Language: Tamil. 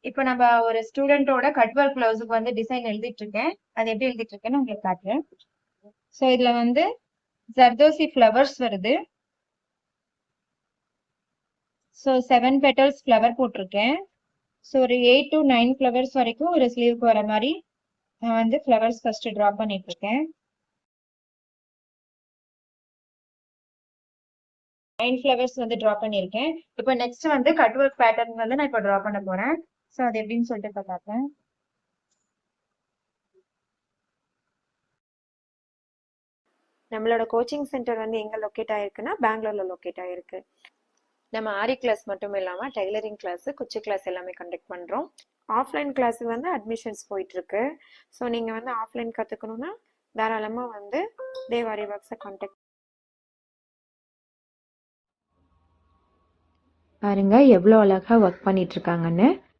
இப்போ நம்ம ஒரு ஸ்டூடெண்டோட கட் ஒர்க் பிளவுஸுக்கு வந்து டிசைன் எழுதிட்டு இருக்கேன். அது எப்படி எழுதிட்டு இருக்கேன்னு உங்களுக்கு காட்டுறேன். ஸோ இதுல வந்து ஜர்தோசி ஃப்ளவர்ஸ் வருது. ஸோ 7 பெட்டல்ஸ் ஃப்ளவர் போட்டிருக்கேன். ஸோ ஒரு 8 to 9 ஃப்ளவர்ஸ் வரைக்கும் ஒரு ஸ்லீவ்க்கு வர மாதிரி நான் வந்து ஃப்ளவர்ஸ் ஃபர்ஸ்ட் ட்ரா பண்ணிட்டு இருக்கேன். 9 ஃப்ளவர்ஸ் வந்து ட்ரா பண்ணியிருக்கேன். இப்போ நெக்ஸ்ட் வந்து கட் ஒர்க் பேட்டர்ன் வந்து நான் இப்போ ட்ரா பண்ண போறேன். ஸோ அது எப்படின்னு சொல்லிட்டு இப்போ பார்ப்பேன். நம்மளோட கோச்சிங் சென்டர் வந்து எங்கே லொக்கேட் ஆகிருக்குன்னா பெங்களூரில் லொக்கேட் ஆகிருக்கு. நம்ம ஆரி கிளாஸ் மட்டும் இல்லாமல் டைலரிங் கிளாஸு, குச்சி கிளாஸ் எல்லாமே கண்டக்ட் பண்ணுறோம். ஆஃப்லைன் கிளாஸுக்கு வந்து அட்மிஷன்ஸ் போயிட்டுருக்கு. ஸோ நீங்கள் வந்து ஆஃப்லைன் கற்றுக்கணுன்னா தாராளமாக வந்து தேவ் ஆரி ஒர்க்ஸை கான்டாக்ட் பாருங்க எவ்வளோ அழகாக ஒர்க் பண்ணிட்டு இருக்காங்கன்னு.